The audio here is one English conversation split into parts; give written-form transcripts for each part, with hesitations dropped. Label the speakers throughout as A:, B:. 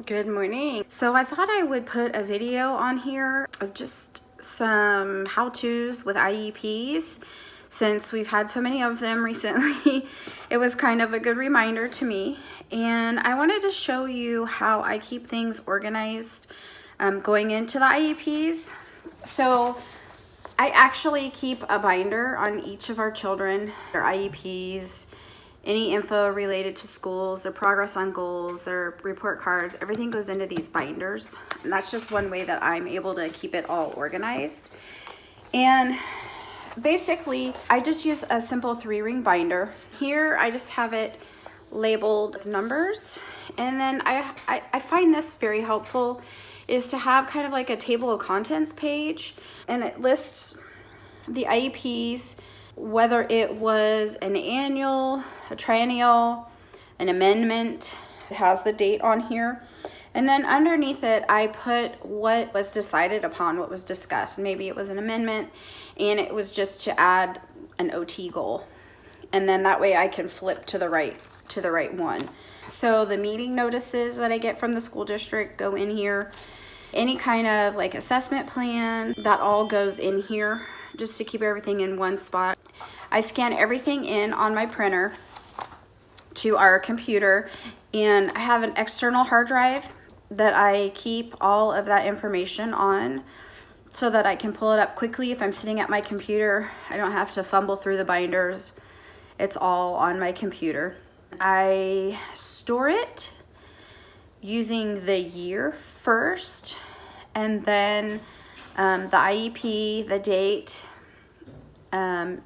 A: Good morning. So I thought I would put a video on here of just some how-tos with IEPs. Since we've had so many of them recently, it was kind of a good reminder to me. And I wanted to show you how I keep things organized going into the IEPs. So I actually keep a binder on each of our children, their IEPs, any info related to schools, their progress on goals, their report cards, everything goes into these binders. And that's just one way that I'm able to keep it all organized. And basically, I just use a simple 3-ring binder. Here, I just have it labeled with numbers. And then I find this very helpful is to have kind of like a table of contents page, and it lists the IEPs, whether it was an annual, a triennial, an amendment. It has the date on here. And then underneath it, I put what was decided upon, what was discussed. Maybe it was an amendment and it was just to add an OT goal. And then that way I can flip to the right one. So the meeting notices that I get from the school district go in here. Any kind of like assessment plan, that all goes in here just to keep everything in one spot. I scan everything in on my printer to our computer, and I have an external hard drive that I keep all of that information on so that I can pull it up quickly if I'm sitting at my computer. I don't have to fumble through the binders. It's all on my computer. I store it using the year first, and then the IEP, the date,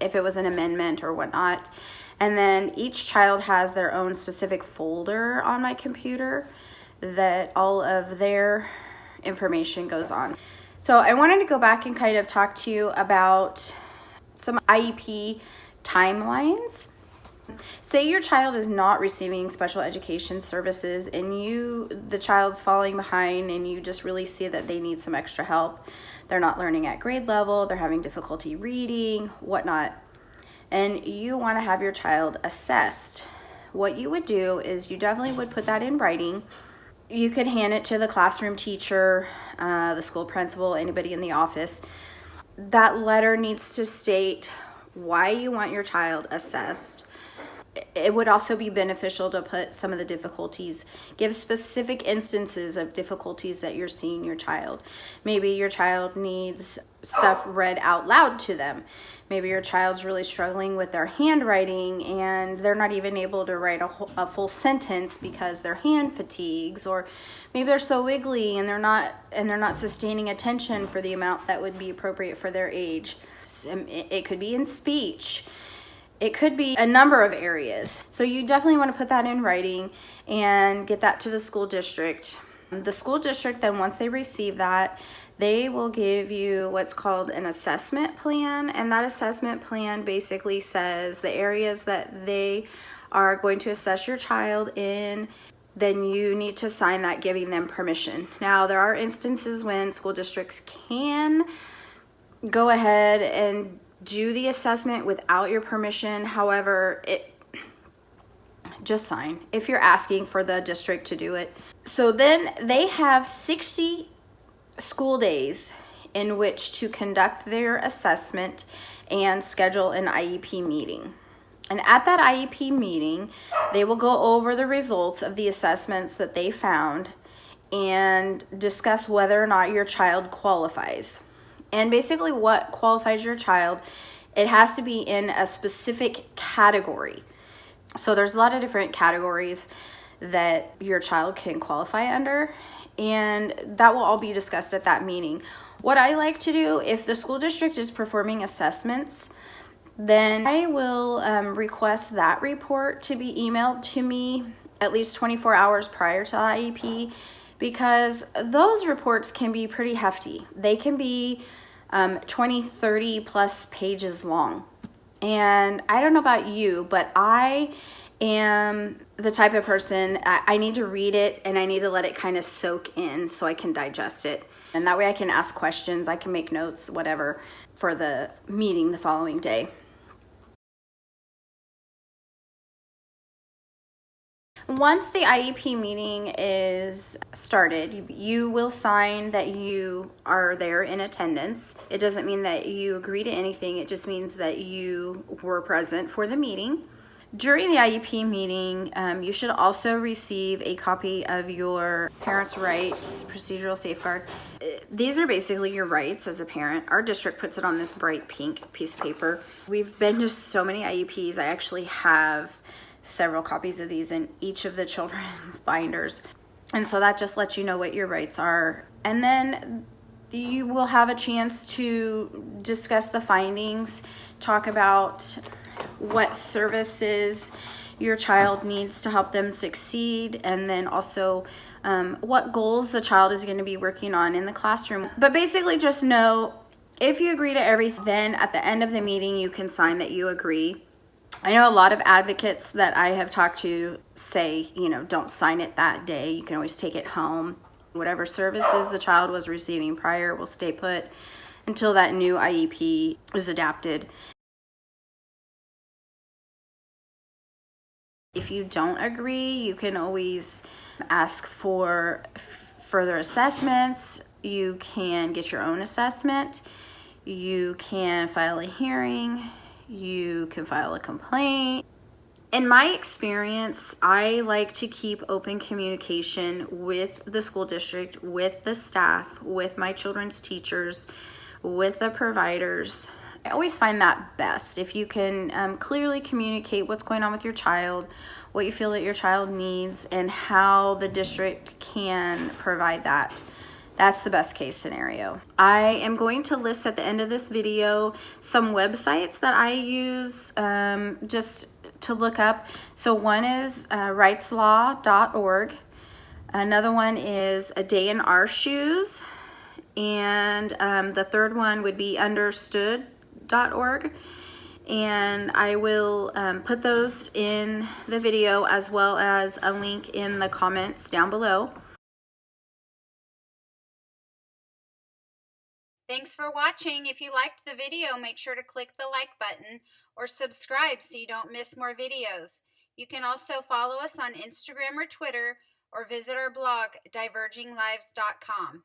A: if it was an amendment or whatnot. And then each child has their own specific folder on my computer that all of their information goes on. So I wanted to go back and kind of talk to you about some IEP timelines. Say your child is not receiving special education services and the child's falling behind and you just really see that they need some extra help. They're not learning at grade level, they're having difficulty reading, whatnot, and you want to have your child assessed. What you would do is you definitely would put that in writing. You could hand it to the classroom teacher, the school principal, anybody in the office. That letter needs to state why you want your child assessed. It would also be beneficial to put some of the difficulties, give specific instances of difficulties that you're seeing your child. Maybe your child needs stuff read out loud to them. Maybe your child's really struggling with their handwriting and they're not even able to write a full sentence because their hand fatigues, or maybe they're so wiggly and they're not sustaining attention for the amount that would be appropriate for their age. It could be in speech. It could be a number of areas. So you definitely want to put that in writing and get that to the school district. The school district then, once they receive that, they will give you what's called an assessment plan. And that assessment plan basically says the areas that they are going to assess your child in. Then you need to sign that, giving them permission. Now, there are instances when school districts can go ahead and do the assessment without your permission. However, just sign if you're asking for the district to do it. So then they have 60 school days in which to conduct their assessment and schedule an IEP meeting. And at that IEP meeting, they will go over the results of the assessments that they found and discuss whether or not your child qualifies. And basically what qualifies your child, it has to be in a specific category. So there's a lot of different categories that your child can qualify under, and that will all be discussed at that meeting. What I like to do, if the school district is performing assessments, then I will request that report to be emailed to me at least 24 hours prior to the IEP, because those reports can be pretty hefty. They can be 20, 30 plus pages long. And I don't know about you, but I am the type of person, I need to read it and I need to let it kind of soak in so I can digest it. And that way I can ask questions, I can make notes, whatever, for the meeting the following day. Once the IEP meeting is started, you will sign that you are there in attendance. It doesn't mean that you agree to anything. It just means that you were present for the meeting. During the IEP meeting, you should also receive a copy of your parents' rights, procedural safeguards. These are basically your rights as a parent. Our district puts it on this bright pink piece of paper. We've been to so many IEPs. I actually have several copies of these in each of the children's binders. And so that just lets you know what your rights are. And then you will have a chance to discuss the findings, talk about what services your child needs to help them succeed, and then also what goals the child is going to be working on in the classroom. But basically just know, if you agree to everything, then at the end of the meeting you can sign that you agree. I know a lot of advocates that I have talked to say, don't sign it that day. You can always take it home. Whatever services the child was receiving prior will stay put until that new IEP is adapted. If you don't agree, you can always ask for further assessments. You can get your own assessment. You can file a hearing. You can file a complaint. In my experience, I like to keep open communication with the school district, with the staff, with my children's teachers, with the providers. I always find that best. If you can clearly communicate what's going on with your child, what you feel that your child needs, and how the district can provide that. That's the best case scenario. I am going to list at the end of this video some websites that I use just to look up. So one is rightslaw.org. Another one is A Day in Our Shoes. And the third one would be understood.org. And I will put those in the video, as well as a link in the comments down below. Thanks for watching. If you liked the video, make sure to click the like button or subscribe so you don't miss more videos. You can also follow us on Instagram or Twitter, or visit our blog, DivergingLives.com.